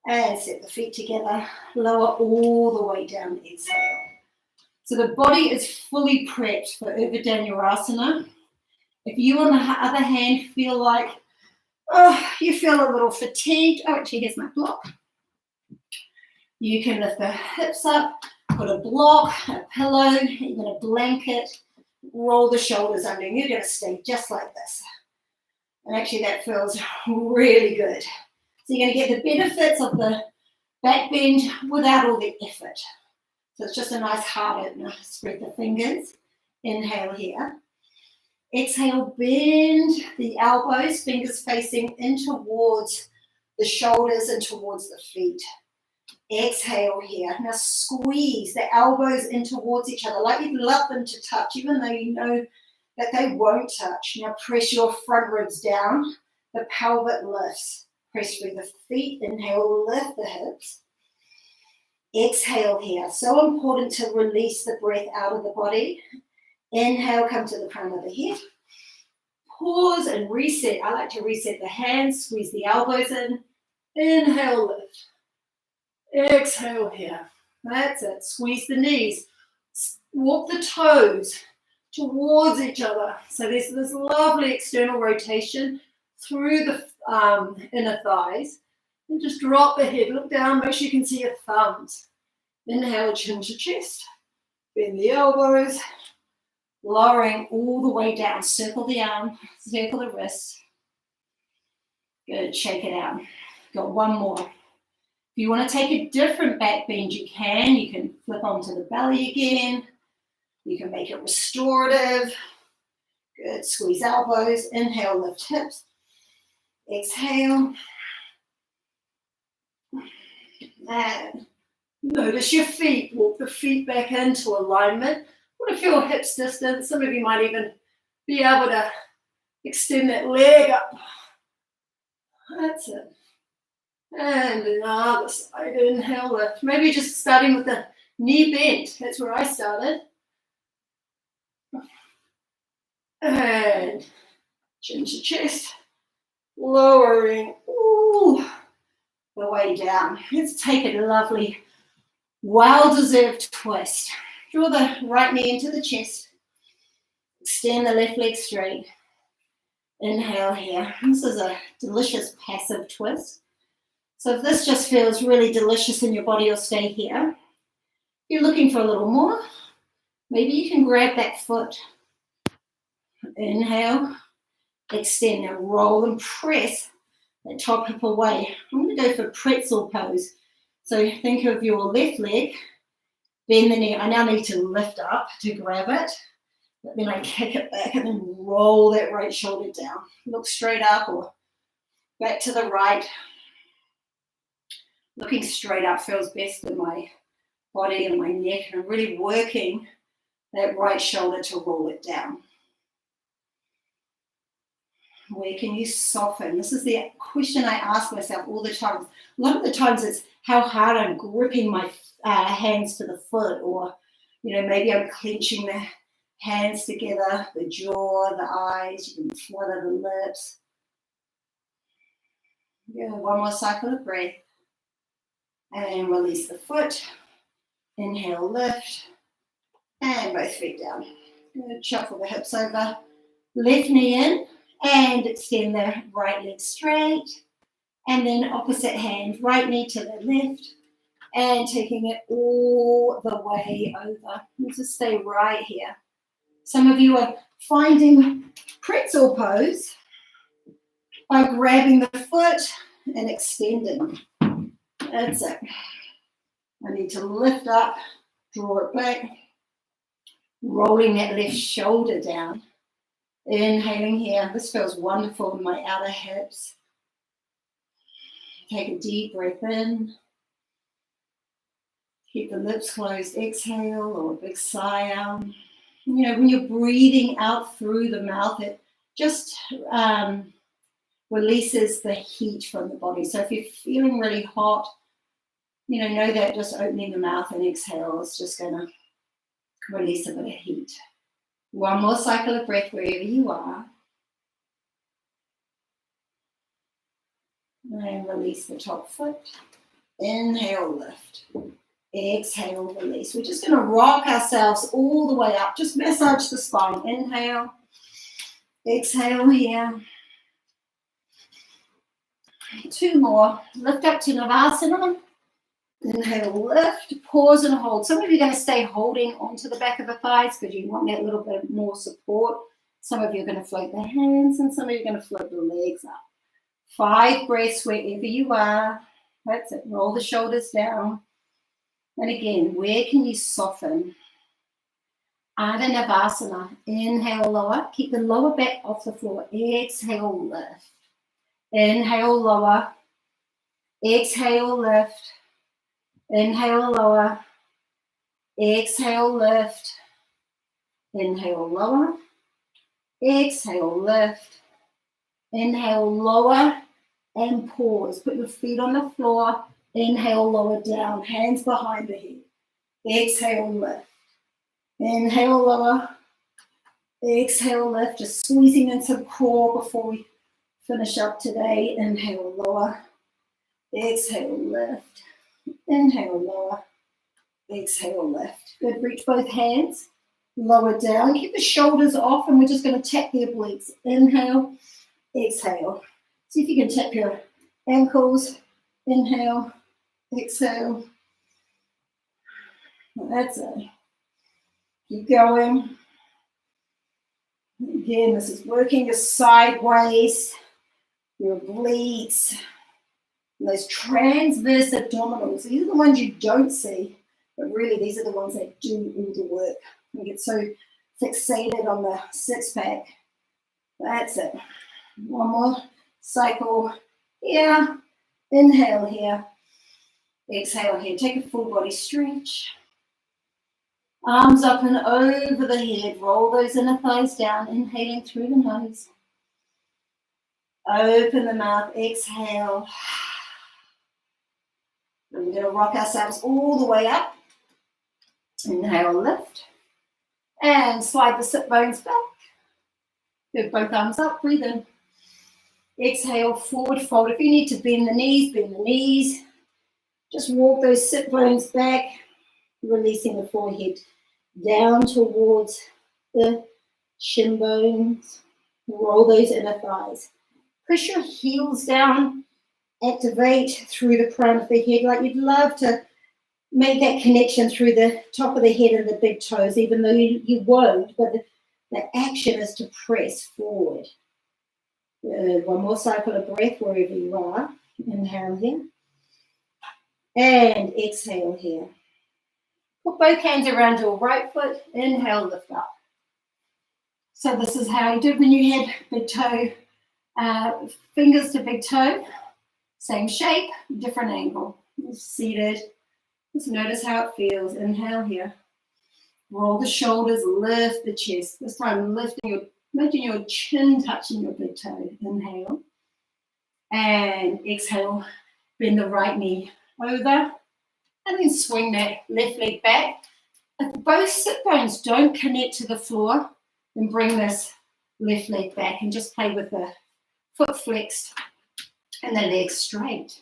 And set the feet together. Lower all the way down. Exhale. So the body is fully prepped for Danurasana. If you, on the other hand, feel like, you feel a little fatigued. Oh, actually, here's my block. You can lift the hips up, put a block, a pillow, even a blanket, roll the shoulders under, and you're going to stay just like this. And actually, that feels really good. So you're going to get the benefits of the back bend without all the effort. So it's just a nice hard opener. Spread the fingers. Inhale here. Exhale, bend the elbows, fingers facing in towards the shoulders and towards the feet. Exhale here. Now squeeze the elbows in towards each other like you'd love them to touch, even though you know that they won't touch. Now press your front ribs down. The pelvic lifts. Press through the feet. Inhale, lift the hips. Exhale here. So important to release the breath out of the body. Inhale, come to the crown of the head. Pause and reset. I like to reset the hands, squeeze the elbows in. Inhale, lift. Exhale here. That's it. Squeeze the knees. Walk the toes towards each other. So there's this lovely external rotation through the inner thighs. And just drop the head. Look down. Make sure you can see your thumbs. Inhale, chin to chest. Bend the elbows. Lowering all the way down. Circle the arm. Circle the wrist. Good. Shake it out. Got one more. If you want to take a different back bend, you can. You can flip onto the belly again. You can make it restorative. Good. Squeeze elbows. Inhale, lift hips. Exhale. And notice your feet. Walk the feet back into alignment. Want to feel hips distance. Some of you might even be able to extend that leg up. That's it. And another side. Inhale, lift. Maybe just starting with the knee bent. That's where I started. And chin to chest. Lowering the way down. Let's take a lovely, well-deserved twist. Draw the right knee into the chest. Extend the left leg straight. Inhale here. This is a delicious passive twist. So if this just feels really delicious in your body, you'll stay here. If you're looking for a little more, maybe you can grab that foot. Inhale. Extend. Now roll and press that top hip away. I'm going to go for Pretzel Pose. So think of your left leg. Bend the knee. I now need to lift up to grab it. But then I kick it back and then roll that right shoulder down. Look straight up or back to the right. Looking straight up feels best in my body and my neck. And I'm really working that right shoulder to roll it down. Where can you soften? This is the question I ask myself all the time. A lot of the times it's how hard I'm gripping my hands to the foot, or maybe I'm clenching the hands together, the jaw, the eyes. You can flutter the lips. Yeah, one more cycle of breath. And release the foot. Inhale, lift. And both feet down. Good. Shuffle the hips over. Left knee in. And extend the right leg straight. And then opposite hand, right knee to the left. And taking it all the way over. You just stay right here. Some of you are finding Pretzel Pose by grabbing the foot and extending. That's it. I need to lift up, draw it back, rolling that left shoulder down. Inhaling here. This feels wonderful in my outer hips. Take a deep breath in. Keep the lips closed. Exhale or a big sigh out. When you're breathing out through the mouth, it just releases the heat from the body. So if you're feeling really hot, know that just opening the mouth and exhale is just going to release a bit of heat. One more cycle of breath wherever you are. And release the top foot. Inhale, lift. Exhale, release. We're just going to rock ourselves all the way up. Just massage the spine. Inhale. Exhale here. 2 more. Lift up to Danurasana. Inhale, lift, pause and hold. Some of you are going to stay holding onto the back of the thighs because you want that little bit more support. Some of you are going to float the hands and some of you are going to float the legs up. 5 breaths wherever you are. That's it. Roll the shoulders down. And again, where can you soften? Ardha Navasana. Inhale, lower. Keep the lower back off the floor. Exhale, lift. Inhale, lower. Exhale, lift. Inhale, lower. Exhale, lift. Inhale, lower. Exhale, lift. Inhale, lower. And pause. Put your feet on the floor. Inhale, lower down. Hands behind the head. Exhale, lift. Inhale, lower. Exhale, lift. Just squeezing in some core before we finish up today. Inhale, lower. Exhale, lift. Inhale, lower. Exhale, lift. Good. Reach both hands. Lower down. Keep the shoulders off and we're just going to tap the obliques. Inhale. Exhale. See if you can tap your ankles. Inhale. Exhale. That's it. Keep going. Again, this is working your sideways, your obliques, And those transverse abdominals, these are the ones you don't see, but really these are the ones that do all the work. We get so fixated on the six-pack. That's it. One more cycle here. Inhale here. Exhale here. Take a full body stretch. Arms up and over the head. Roll those inner thighs down. Inhaling through the nose. Open the mouth. Exhale. We're going to rock ourselves all the way up. Inhale, lift. And slide the sit bones back. Give both arms up. Breathe in. Exhale, forward fold. If you need to bend the knees, bend the knees. Just walk those sit bones back, releasing the forehead down towards the shin bones. Roll those inner thighs. Push your heels down. Activate through the crown of the head like you'd love to make that connection through the top of the head and the big toes, even though you won't, but the action is to press forward. Good. One more cycle of breath wherever you are. Inhale here. And exhale here. Put both hands around your right foot. Inhale, lift up. So this is how you did when you had big toe, fingers to big toe. Same shape, different angle. Seated. Just notice how it feels. Inhale here. Roll the shoulders, lift the chest. This time imagine your chin touching your big toe. Inhale. And exhale. Bend the right knee over. And then swing that left leg back. If both sit bones don't connect to the floor, then bring this left leg back and just play with the foot flexed and the legs straight.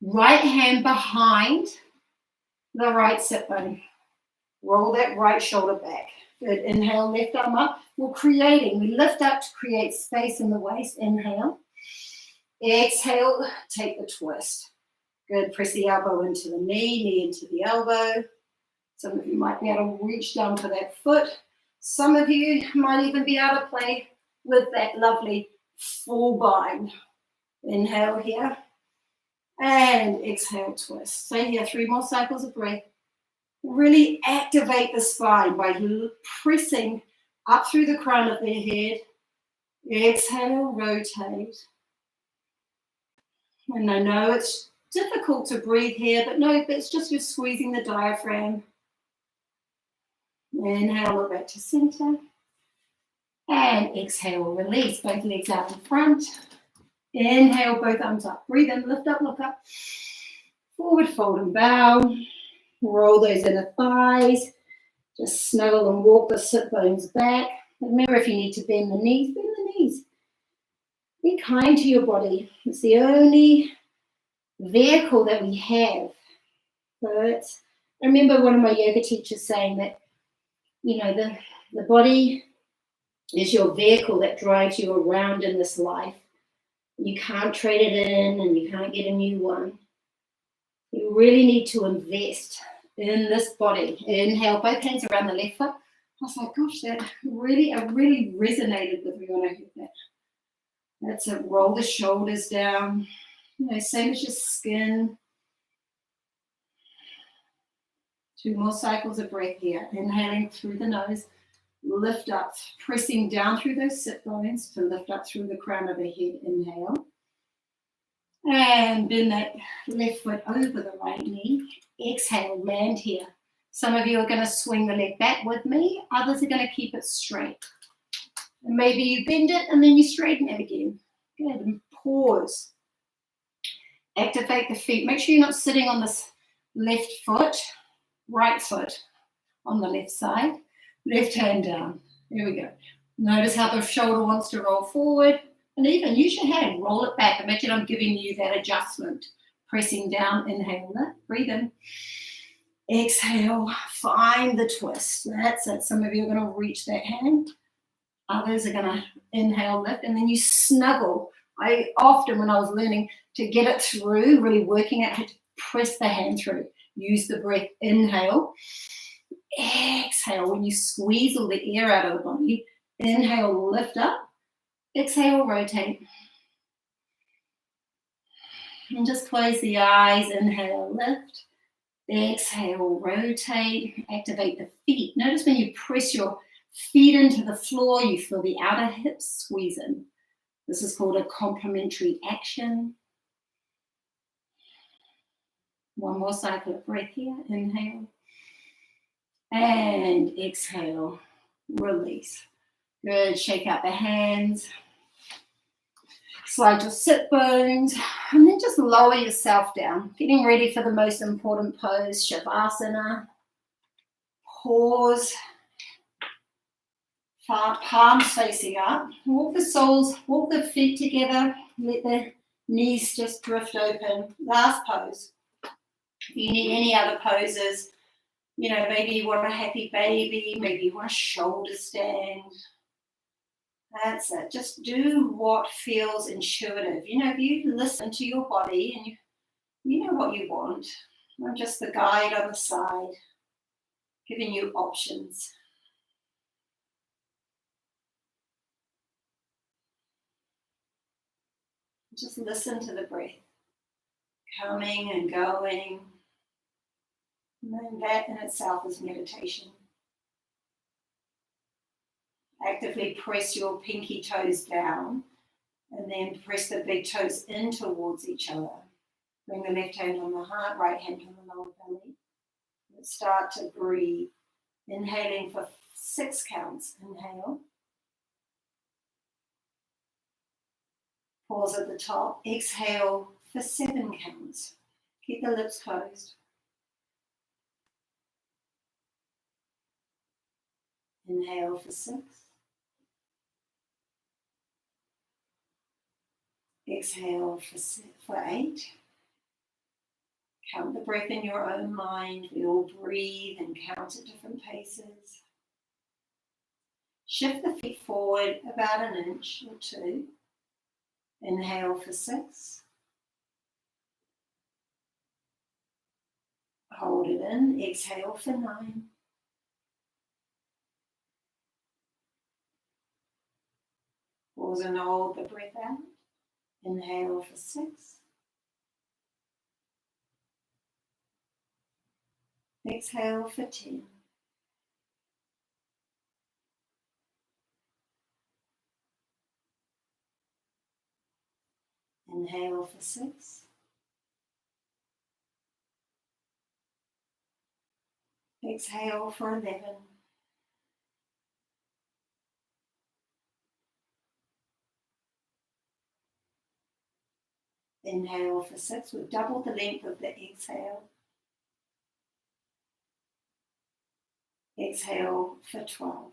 Right hand behind the right sit bone. Roll that right shoulder back. Good. Inhale, left arm up. We lift up to create space in the waist. Inhale. Exhale, take the twist. Good. Press the elbow into the knee into the elbow. Some of you might be able to reach down for that foot. Some of you might even be able to play with that lovely full bind. Inhale here. And exhale, twist. Stay here, 3 more cycles of breath. Really activate the spine by pressing up through the crown of their head. Exhale, rotate. And I know it's difficult to breathe here, but no, it's just you're squeezing the diaphragm. Inhale, look back to center. And exhale, release. Both legs out in front. Inhale, both arms up. Breathe in, lift up, look up. Forward fold and bow. Roll those inner thighs. Just snuggle and walk the sit bones back. Remember, if you need to bend the knees, bend the knees. Be kind to your body. It's the only vehicle that we have. So I remember one of my yoga teachers saying that, you know, the body is your vehicle that drives you around in this life. You can't trade it in and you can't get a new one. You really need to invest in this body. Inhale, both hands around the left foot. I was like, gosh, that really resonated with me when I heard that. That's it. Roll the shoulders down. You know, same as your skin. 2 more cycles of breath here. Inhaling through the nose. Lift up, pressing down through those sit bones to lift up through the crown of the head. Inhale. And bend that left foot over the right knee. Exhale, land here. Some of you are going to swing the leg back with me. Others are going to keep it straight. And maybe you bend it and then you straighten it again. Good. And pause. Activate the feet. Make sure you're not sitting on this left foot, right foot on the left side. Left hand down. There we go. Notice how the shoulder wants to roll forward. And even use your hand, roll it back. Imagine I'm giving you that adjustment. Pressing down, inhale, lift, breathe in. Exhale, find the twist. That's it. Some of you are going to reach that hand. Others are going to inhale, lift, and then you snuggle. I often, when I was learning to get it through, really working out how to press the hand through. Use the breath, inhale. Exhale, when you squeeze all the air out of the body, inhale, lift up. Exhale, rotate. And just close the eyes. Inhale, lift. Exhale, rotate, activate the feet. Notice when you press your feet into the floor, you feel the outer hips squeeze in. This is called a complementary action. One more cycle of breath here. Inhale. And exhale. Release. Good. Shake out the hands. Slide your sit bones. And then just lower yourself down. Getting ready for the most important pose, Shavasana. Pause. Palms facing up. Walk the feet together. Let the knees just drift open. Last pose. If you need any other poses, maybe you want a happy baby, maybe you want a shoulder stand. That's it. Just do what feels intuitive. If you listen to your body and you know what you want. I'm just the guide on the side, giving you options. Just listen to the breath, coming and going. And that in itself is meditation. Actively press your pinky toes down and then press the big toes in towards each other. Bring the left hand on the heart, right hand on the lower belly. Let's start to breathe. Inhaling for 6 counts. Inhale. Pause at the top. Exhale for 7 counts. Keep the lips closed. Inhale for 6. Exhale for 8. Count the breath in your own mind. We all breathe and count at different paces. Shift the feet forward about 1 inch or 2. Inhale for 6. Hold it in. Exhale for 9. Pause and hold the breath out. Inhale for 6. Exhale for 10. Inhale for 6. Exhale for 11. Inhale for 6. We've doubled the length of the exhale. Exhale for 12.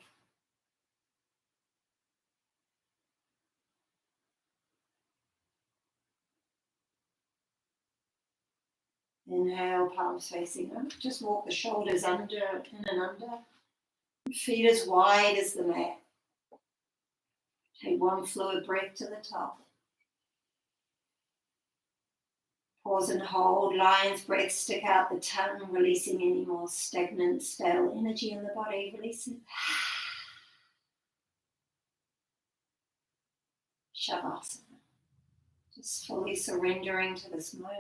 Inhale, palms facing up. Just walk the shoulders under, in and under. Feet as wide as the mat. Take one fluid breath to the top. Pause and hold. Lion's breath. Stick out the tongue, releasing any more stagnant, stale energy in the body. Release it. Shavasana. Just fully surrendering to this moment.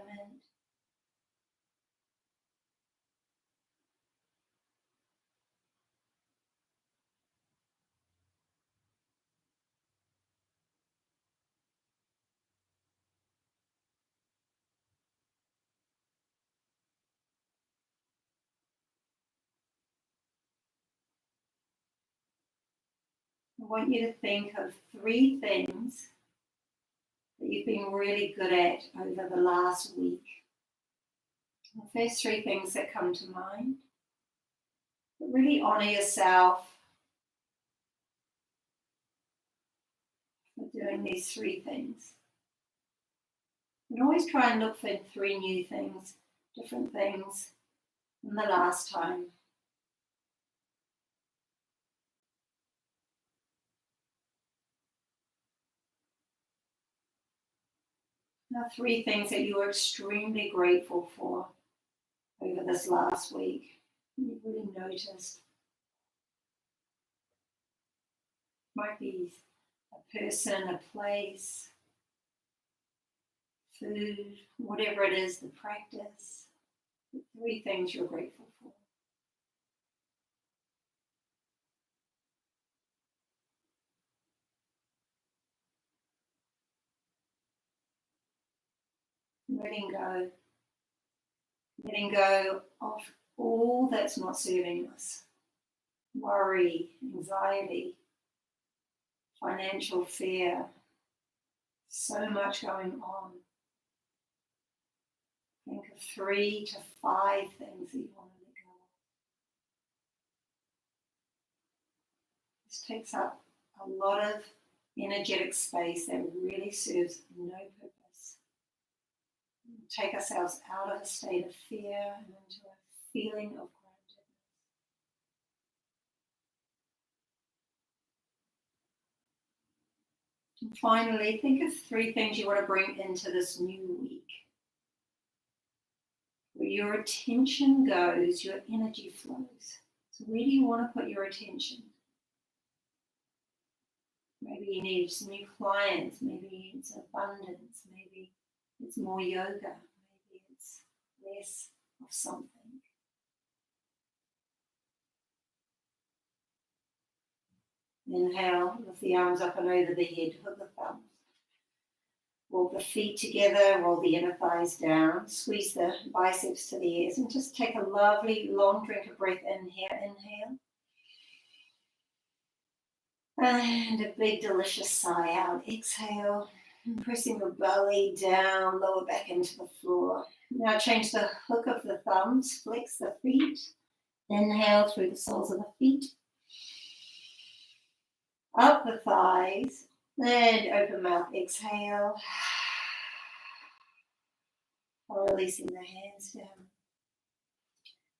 I want you to think of 3 things that you've been really good at over the last week. The first 3 things that come to mind. But really honor yourself for doing these 3 things. And always try and look for 3 new things, different things than the last time. Now 3 things that you are extremely grateful for over this last week. You really noticed. Might be a person, a place, food, whatever it is, the practice, the 3 things you're grateful for. Letting go of all that's not serving us. Worry, anxiety, financial fear, so much going on. Think of 3 to 5 things that you want to let go of. This takes up a lot of energetic space that really serves no purpose. Take ourselves out of a state of fear and into a feeling of groundedness. And finally, think of 3 things you want to bring into this new week. Where your attention goes, your energy flows. So where do you want to put your attention? Maybe you need some new clients, maybe it's abundance, maybe it's more yoga, maybe it's less of something. Inhale, lift the arms up and over the head, hook the thumbs. Walk the feet together, roll the inner thighs down, squeeze the biceps to the ears, and just take a lovely long drink of breath in here. Inhale. And a big delicious sigh out. Exhale. And pressing your belly down, lower back into the floor. Now change the hook of the thumbs, flex the feet. Inhale through the soles of the feet. Up the thighs. And open mouth, exhale. Releasing the hands down.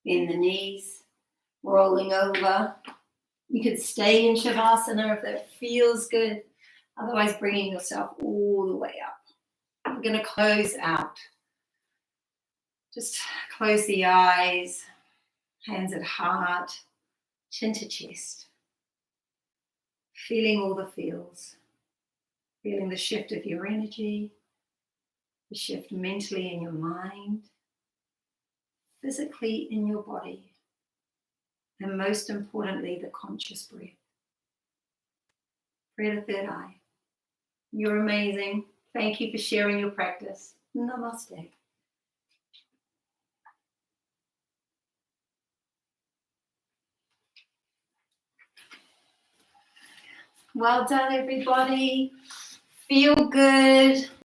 Bend the knees, rolling over. You could stay in Shavasana if that feels good. Otherwise, bringing yourself all the way up. We're going to close out. Just close the eyes, hands at heart, chin to chest. Feeling all the feels. Feeling the shift of your energy, the shift mentally in your mind, physically in your body, and most importantly, the conscious breath. Pray the third eye. You're amazing. Thank you for sharing your practice. Namaste. Well done, everybody. Feel good.